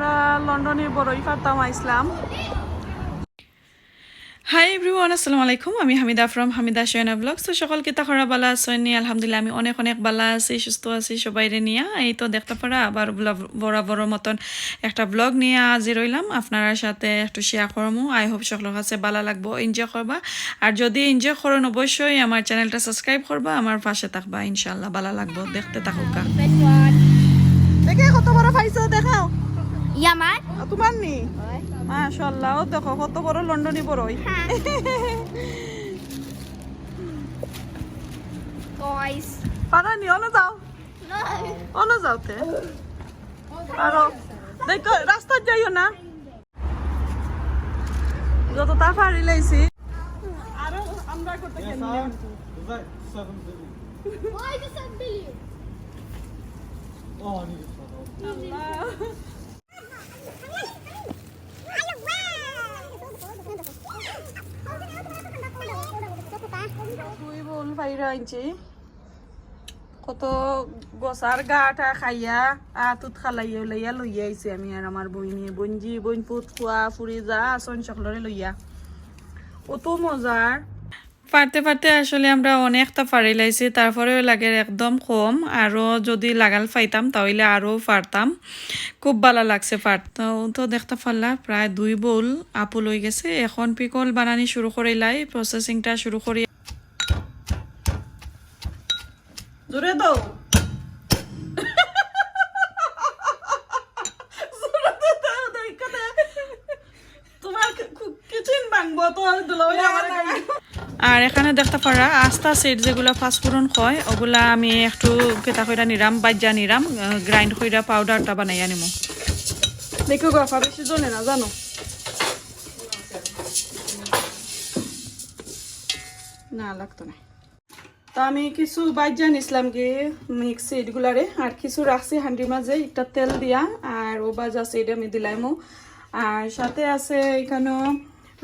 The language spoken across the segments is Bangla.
আমরা লন্ডনের বড়ই ফাতাম আইসলাম। হাই এভরিওয়ান, আসসালামু আলাইকুম। আমি হামিদা ফ্রম হামিদা শয়না ব্লগস। তো সকল কিতা খরা বালা আছেন? আলহামদুলিল্লাহ আমি অনেক অনেক বালা আছি, সুস্থ আছি সবাইরে নিয়ে। এই তো দেখতে পারা আবার বড় মতন একটা ব্লগ নিয়ে আজি রইলাম আপনার সাথে একটু শেয়ার করবো। আই হোপ সকলের কাছে বালা লাগবো, এনজয় করবা। আর যদি এনজয় করেন অবশ্যই আমার চ্যানেলটা সাবস্ক্রাইব করবা, আমার পাশে থাকবা, ইনশাল্লাহ বালা লাগবো। দেখতে থাকুকা। দেখে কত বড় পাইছো দেখাও। ইয়ামার তোমার নি মাশাআল্লাহ, ও দেখো কত বড় লন্ডনি বড়ই। গাইস পারা নি অন যাও, অন যাওতে আর দেখো রাস্তা যাইও না, যত তা পারি লাইছি আর আমরা করতে কেন why the 7 billion আল্লাহ। তুই বল ভাইরা আনছি কত গছার গাটা খাইয়া আতুত খালাইয়া লইয়া লইয়া আইছি আমি আর আমার বইনি বঞ্জি বইন পুত খোয়া ফুরি যা আসন সকলরে লইয়া কত মজার। পারতে পারতে আসলে আমরা অনেকটা পারি লাইছি, তারপরেও লাগে একদম কম, আরও যদি লাগাল পাইতাম তাহলে আরও পারতাম। খুব ভালো লাগছে পারতাম। তো দেখতে পারলা প্রায় 2 বোল আপু লই গেছে। এখন পিকল বানানি শুরু করিলাই, প্রসেসিংটা শুরু করি। জোরে দাও তোমার কিচেন ভাঙবো তো আর এখানে দেখতে পারা আস্তা সেট যেগুলা ফাস্টফুডন হয় ওগুলা আমি একটু কেতা কইরা নিরাম বাজ্যা নিরাম গ্রাইন্ড কইরা পাউডারটা বানাইয়া নিমু। দেখো গফা বেশি জনে না জানো না লাগতো না। তো আমি কিছু বাজ্যা নিছিলাম কি মিক্স এগুলারে, আর কিছু রাখছি হান্ডির মাঝে একটা তেল দিয়া, আর ও বাজা সেট আমি দিলাইমু। আর সাথে আছে এখানেও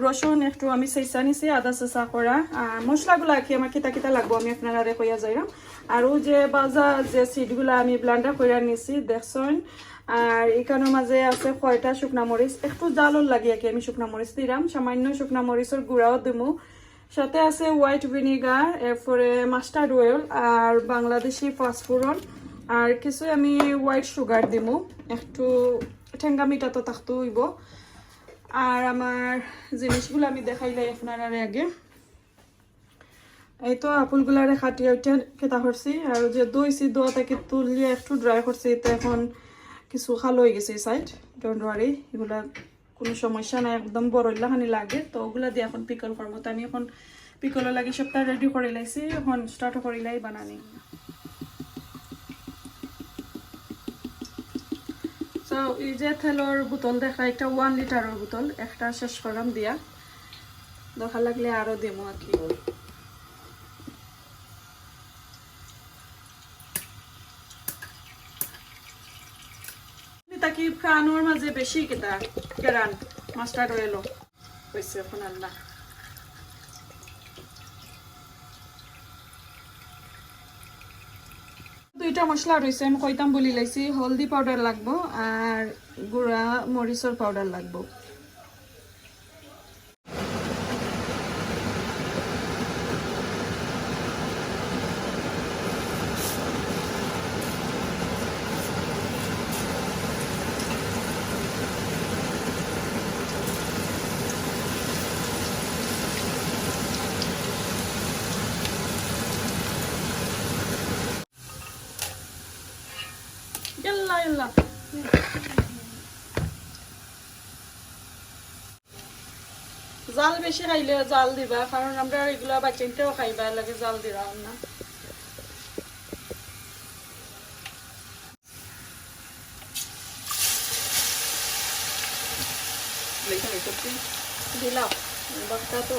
রসুন একটু আমি চেঁচা নিছি, আদা চেঁচা করা। আর মশলাগুলো কি আমার কিতা কিতা লাগবো আমি আপনারা কইয়া যাইলাম। আর ও যে বাজা যে সিটগুলো আমি ব্লান্ডার কইরা নিছি দেখছেন। আর এখানের মাঝে আছে কয়টা শুকনা মরিচ, একটু জালর লাগিয়ে কি আমি শুকনা মরিচ দিলাম, সামান্য শুকনা মরিচের গুঁড়াও দিমু। সাথে আছে হোয়াইট ভিনিগার, এরপরে মাস্টার্ড অয়েল আর বাংলাদেশি ফাস্টফুডন, আর কিছু আমি হোয়াইট সুগার দিমু, একটু ঠেঙ্গা মিঠা তো থাকতে হইব। আর আমার জিনিসগুলো আমি দেখাইলাই আপনারা আগে। এই তো আপুলগুলারে খাটিয়ে উঠে কেতা করছি, আর যে দইছি দোয়া থেকে তুলিয়ে একটু ড্রাই করছি। তো এখন কিছু খালো হয়ে গেছে সাইড, ডোন্ট ওয়ারি, এগুলা কোনো সমস্যা নাই, একদম বড়ইলাখানি লাগে। তো ওগুলা দিয়ে এখন পিকল করবো। তো আমি এখন পিকলের লাগে সবটা রেডি করে লাইছি, এখন স্টার্ট করিলাই বানানি। তো এই যে তেলের বোতল দেখা, একটা 1 লিটারের বোতল, একটা শেষ করলাম দিয়া, দেখা লাগলে আরো দেবো আর কি। তাকি প্রাণর মাঝে বেশি কেটা গেরান মাস্টার্ড অয়েল হয়েছে এখন আল্লাহ। দুইটা মশলা রয়েছে আমি কইতাম বলি লাইছি, হলদি পাউডার লাগবো আর গুঁড়া মরিচের পাউডার লাগবো। জাল বেশি খাইলে জাল দিবা, কারণ আমরা এগুলা বাচ্চাতেও খাইবা লাগে, জাল দিবা না। দিলাম বাচ্চা তো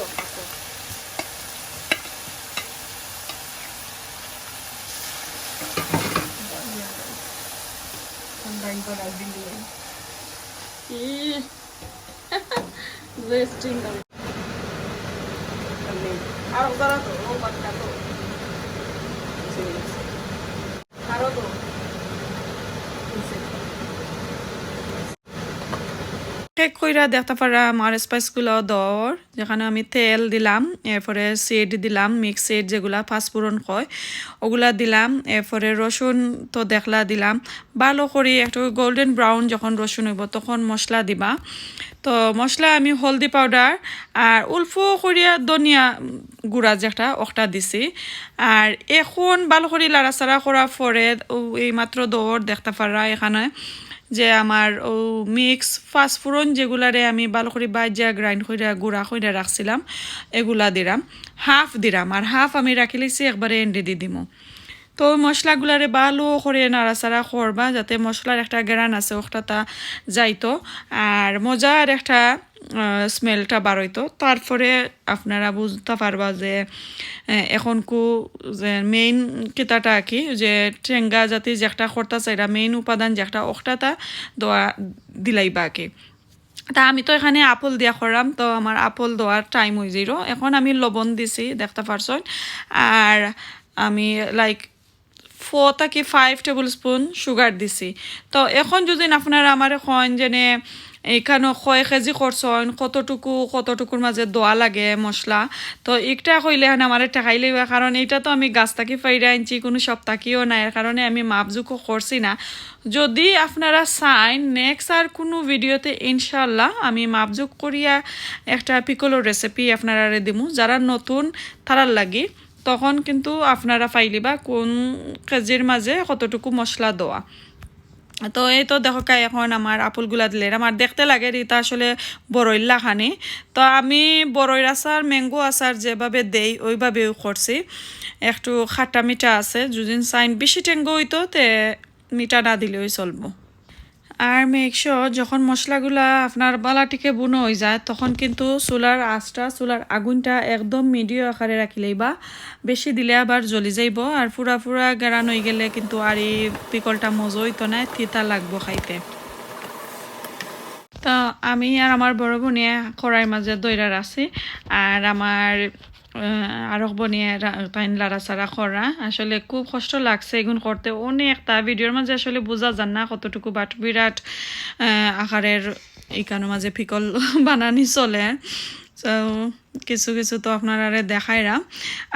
আর ওরা তো ও বাচ্চা তো আরো তো এক কইরা দেখতে পারা আমার স্পাইসগুলো দর যেখানে আমি তেল দিলাম, এরপরে সিড দিলাম, মিক্স সিড যেগুলা পাঁচফোড়ন কয় ওগুলা দিলাম, এরপরে রসুন তো দেখলা দিলাম। ভালো করে একটু গোল্ডেন ব্রাউন যখন রসুন হইব তখন মশলা দিবা। তো মশলা আমি হলদি পাউডার আর অল্প করিয়া ধনিয়া গুঁড়া যেটা ওটা দিছি। আর এখন ভালো করে লাড়াচাড়া করার পরে এই মাত্র দর দেখতে পারা এখানে যে আমার ও মিক্স ফাস্টফুরন যেগুলারে আমি ভালো করে বাজা গ্রাইন্ড করে গুঁড়া করে রাখছিলাম এগুলা দিলাম, হাফ দিলাম আর হাফ আমি রাখি লিছি একবারে এন্ডে দিয়ে দিমু। তো মশলাগুলারে ভালো করে নাড়াচাড়া করবা যাতে মশলার একটা গ্রান আছে ওটা তা যাইতো আর মজার একটা স্মেলটা বাড়ইতো। তারপরে আপনারা বুঝতে পারবা যে এখন যে মেইন কিতাটা কি যে টেঙ্গা জাতি যে একটা করতে চাইরা মেইন উপাদান যে একটা ওটা তা দোয়া দিলাইবা কি। তা আমি তো এখানে আপল দিয়া করলাম, তো আমার আপল দেওয়ার টাইম হয়ে যাইল। এখন আমি লবণ দিছি দেখতে পারছেন আর আমি লাইক 4 থেকে 5 টেবিল স্পুন সুগার দিছি। তো এখন যদি আপনারা আমার এখন যেনে এইখানে কয় কেজি করছেন কতটুকুর মাঝে দোয়া লাগে মশলা, তো একটা কইলে হ্যাঁ আমার টেকাই লইবা কারণ এইটা তো আমি গাছ থাকি ফাইরা আনছি কোনো সপ্তাহেও নাই, এর কারণে আমি মাপজুকও করছি না। যদি আপনারা চান নেক্সট আর কোনো ভিডিওতে ইনশাল্লাহ আমি মাপজুক করিয়া একটা পিকলের রেসিপি আপনারা দিমু যারা নতুন তারার লাগি, তখন কিন্তু আপনারা ফাইলিবা কোন কেজির মাঝে কতটুকু মশলা দেওয়া। তো এই তো দেখো কাই এখন আমার আপলগুলা দিলে আমার দেখতে লাগে এটা আসলে বড়ইল্লা খানি। তো আমি বড়ইর আচার ম্যাঙ্গো আচার যেভাবে দেই ওইভাবেও করছি, একটু খাটা মিঠা আছে, যদি চাইন বেশি টেঙ্গো হইতো তে মিঠা না দিলেও চলবো। আর মেক শিওর যখন মশলাগুলা আপনার বালাটিকে বুনো হয়ে যায় তখন কিন্তু চুলার আগুনটা একদম মিডিয়াম আকারে রাখিলেই বা বেশি দিলে আবার জ্বলি যাইব আর পুরা গেরান হয়ে গেলে কিন্তু আর এই পিকলটা মজা হইতো না, তিতা লাগবো খাইতে। তো আমি আর আমার বড় বোনিয়া কড়াইয়ের মাঝে দইরা রাখছি আর আমার আরো বনিয়ে তাইন লাড়াচাড়া করা। আসলে খুব কষ্ট লাগছে এগুন করতে, অনেকটা ভিডিওর মাঝে আসলে বোঝা যান না কতটুকু, বাট বিরাট আকারের এইখানের মাঝে পিকল বানানি চলে। তো কিছু তো আপনারা দেখাইরা।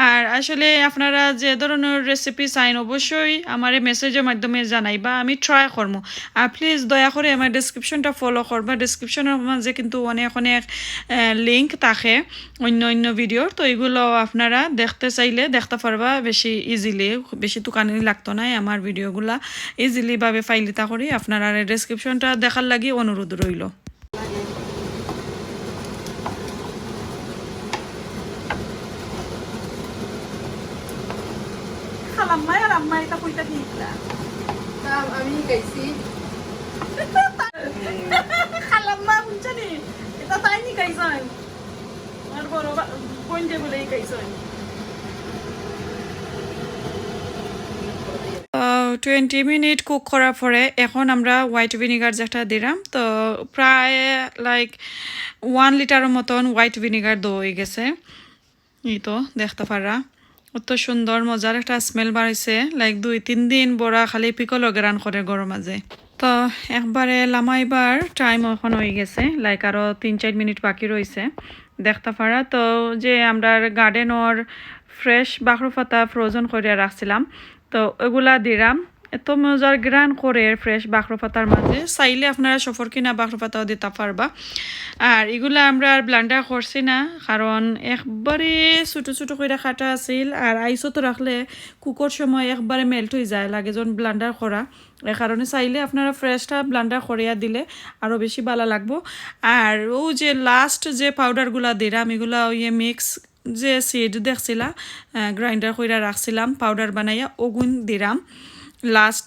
আর আসলে আপনারা যে ধরনের রেসিপি চাইন অবশ্যই আমার মেসেজের মাধ্যমে জানাইবা, আমি ট্রাই করবো। আর প্লিজ দয়া করে আমার ডেসক্রিপশনটা ফলো করবা, ডেসক্রিপশনের মাঝে কিন্তু অনেক লিঙ্ক থাকে অন্য ভিডিওর, তো এগুলো আপনারা দেখতে চাইলে দেখতে পারবা বেশি ইজিলি, বেশি তুকানি লাগতো না আমার ভিডিওগুলা ইজিলি ভাবে ফাইলিতা করি। আপনারা ডেসক্রিপশনটা দেখার লাগি অনুরোধ রইল। আম্মা এটা কইতা দিলা আমি গাইছি খালাম্মা বুঝছনি এটা তাই নি গাইছান আর বড় বোন যে বলে গাইছান। 20 মিনিট কুক করার পরে এখন আমরা হোয়াইট ভিনিগার যেটা দিলাম, তো প্রায় লাইক 1 লিটারের মতন হোয়াইট ভিনিগার দই গেছে। এই তো দেখতে পারা অত সুন্দর মজার একটা স্মেল বাড়াইছে, লাইক 2-3 দিন বড়া খালি পিকলও গ্রান করে গরম মাঝে। তো একবারে লামাইবার টাইম এখন হয়ে গেছে, লাইক আরও 3-4 মিনিট বাকি রয়েছে দেখতে পারা। তো যে আমরা গার্ডেনর ফ্রেশ বাখরু পাতা ফ্রোজন করে রাখছিলাম তো এগুলা দিলাম, এত মজার গ্রান করে ফ্রেশ বাখরু পাতার মাঝে, চাইলে আপনারা সফর কিনা বাখরু পাতাও দিতে পারবা। আর এগুলা আমরা আর ব্লান্ডার করছি না কারণ একবারে ছোটো করে কাটা আছিল আর আইসও তো রাখলে কুকর সময় একবারে মেল্ট হয়ে যায় লাগে যখন ব্লান্ডার করা, এ কারণে চাইলে আপনারা ফ্রেশটা ব্লান্ডার করিয়া দিলে আরও বেশি ভালো লাগবো। আর ও যে লাস্ট যে পাউডারগুলা দিলাম এগুলা ওই মিক্স যে সিড দেখছিলা গ্রাইন্ডার কইরা রাখছিলাম পাউডার বানাইয়া ওগুন দিলাম লাস্ট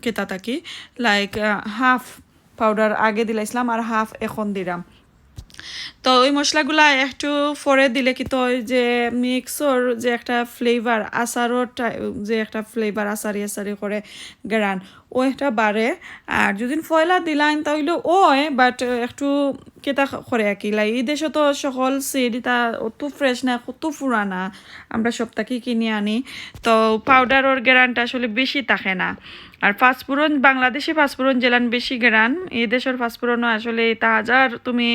কেতা থাকি, লাইক হাফ পাউডার আগে দিলাইছিলাম আর হাফ এখন দিলাম। তো ওই মশলাগুলা একটু পরে দিলে কি তো ওই যে মিক্সর যে একটা ফ্লেভার আচারও যে একটা ফ্লেভার আচারি করে গ্রান ও একটা বাড়ে। আর যদি ফয়লা দিলাইন তাহলে ওই বাট একটু কেতা করে আর কি, লাই এই দেশে তো সকল সিড তা অত ফ্রেশ না কত পুরানা আমরা সপ্তাহে কিনে আনি, তো পাউডারের গ্রানটা আসলে বেশি থাকে না। আর পাঁচফোড়ন বাংলাদেশি পাঁচফোড়ন জেলান বেশি গ্রান, এই দেশের পাঁচফোড়নও আসলে তাজার তুমি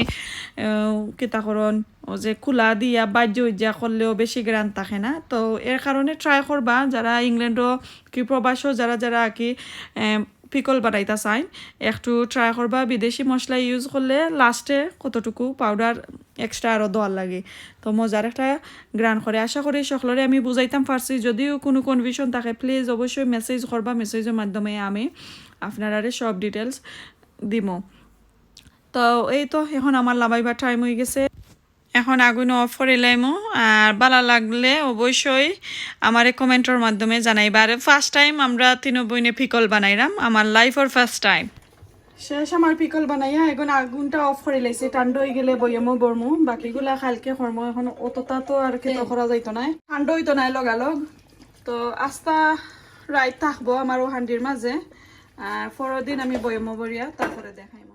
কিতাকরণ ও যে খোলা দিয়া বাজ্য যা করলেও বেশি গ্রান থাকে না। তো এর কারণে ট্রাই করবা যারা ইংল্যান্ডও কি প্রবাসও যারা যারা কি পিকল বানাইতা চাই, একটু ট্রাই করবা। বিদেশি মশলা ইউজ করলে লাস্টে কতটুকু পাউডার এক্সট্রা আরও দেওয়ার লাগে, তো মজার একটা গ্রান করে। আশা করি সকলরে আমি বুঝাইতাম পারছি। যদিও কোনো কনফিউশন থাকে প্লিজ অবশ্যই মেসেজ করবা, মেসেজের মাধ্যমে আমি আপনারা সব ডিটেলস দিব। তো এই তো এখন আমার লাভাইবার টাইম হয়ে গেছে, এখন আগুন অফ করে লাইমো। আর ভালো লাগলে অবশ্যই আমার কমেন্টের মাধ্যমে জানাইবা। আর ফার্স্ট টাইম আমরা তিন বইনে পিকল বানাইলাম, আমার লাইফের ফার্স্ট টাইম। শেষ আমার পিকল বানাইয়া এখন আগুনটা অফ করে লাইছে, ঠান্ডা হয়ে গেলে বইয়ামো বরমু, বাকিগুলা কালকে করমো। এখন অতটা তো আর খেতে করা যাইতো না, ঠান্ডা হইতো না লগালগ। তো আস্তা রাইত থাকবো আমারও হান্ডির মাঝে, আর পরের দিন আমি বইয়ামো বরিয়া তারপরে দেখাইমো।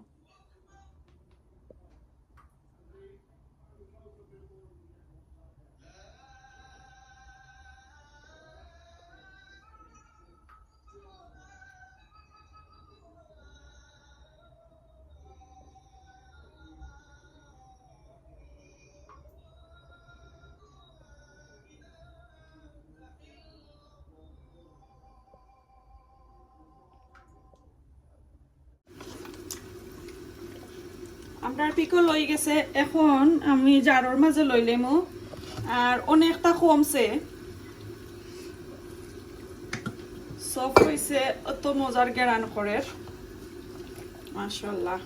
আপনার পিকল লই গেছে, এখন আমি জারোর মাঝে লইলেমো। আর অনেকটা কমছে, সফট হয়েছে, অত মজার গেরান করে মাশাআল্লাহ।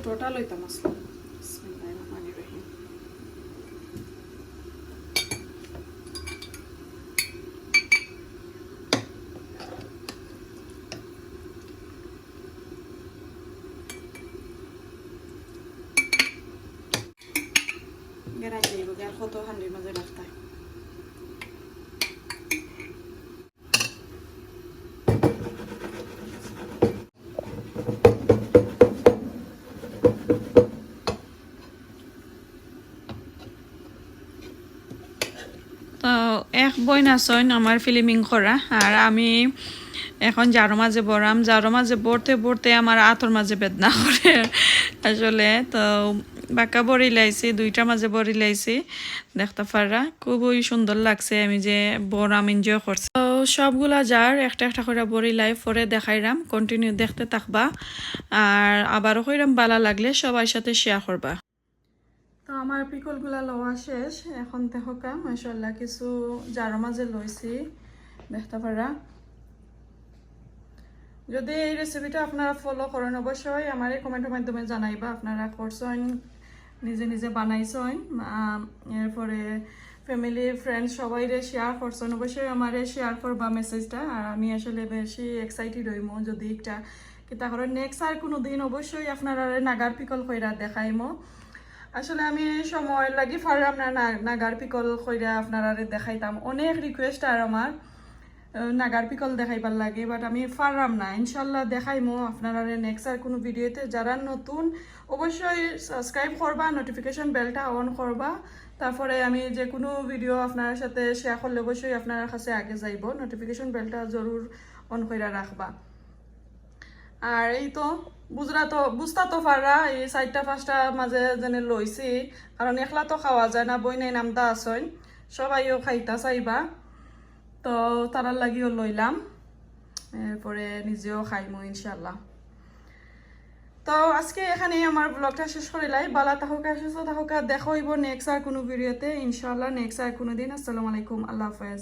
টোটাল হইতাম আসলাম। বিসমিল্লাহির রহমানির রহিম। গেরাই যাইব গেল কত হান্ডির মাঝে রাখতে। তো এক বই নাচন আমার ফিল্মিং করা, আর আমি এখন জারো মাঝে বরাম। জারো মাঝে বরতে বরতে আমার আতর মাঝে বেদনা করে আসলে। তো বাঁকা বড়ি লাইছি, দুইটা মাঝে বড়ি লাইছি, দেখতে পারা খুবই সুন্দর লাগছে। আমি যে বরাম এনজয় করছি। তো সবগুলা জার একটা একটা করে বড়ি লাই পরে দেখাইরাম, কন্টিনিউ দেখতে থাকবা। আর আবারও কইরাম ভালো লাগলে সবার সাথে শেয়ার করবা। তো আমার পিকলগুলা লওয়া শেষ, এখন দেখোকা মাশাআল্লাহ কিছু জারো মাঝে লইছি, দেখতে পারা। যদি এই রেসিপিটা আপনারা ফলো করেন অবশ্যই আমার কমেন্টের মাধ্যমে জানাইবা আপনারা করছেন, নিজে নিজে বানাইছেন, এরপরে ফ্যামিলি ফ্রেন্ডস সবাই শেয়ার করছেন। অবশ্যই আমার শেয়ার করবা মেসেজটা, আর আমি আসলে বেশি এক্সাইটেড হইমো যদি একটা কিতা করে নেক্সট আর কোনো দিন অবশ্যই আপনারা নাগার পিকল কইরা দেখাইমো। আসলে আমি সময় লাগি ফারলাম না নাগার পিকল কইরা আপনারা দেখাইতাম। অনেক রিকোয়েস্ট আর আমার নাগার পিকল দেখাইবার লাগে, বাট আমি পারলাম না। ইনশাল্লাহ দেখাইমো আপনারা নেক্সট আর কোনো ভিডিওতে। যারা নতুন অবশ্যই সাবস্ক্রাইব করবা, নোটিফিকেশন বেলটা অন করবা, তারপরে আমি যে কোনো ভিডিও আপনার সাথে শেয়ার করলে অবশ্যই আপনার কাছে আগে যাইব। নোটিফিকেশন বেলটা জরুর অন করে রাখবা। আর এই তো বুঝতা তো পারা এই 4টা-5টা মাঝে যেন লইছি, কারণ একলা তো খাওয়া যায় না, বই নাই নামতা আসইন, সবাইও খাইতা চাইবা, তো তারার লাগিও লইলাম, এরপরে নিজেও খাইমো ইনশাল্লাহ। তো আজকে এখানে আমার ব্লগটা শেষ করিলাই। বালা তাহকা সুস্থ তাহকা, দেখা হইব নেক্সট আর কোনো ভিডিওতে ইনশাল্লাহ, নেক্সট আর কোনো দিন। আসসালামু আলাইকুম, আল্লাহ হাফেজ।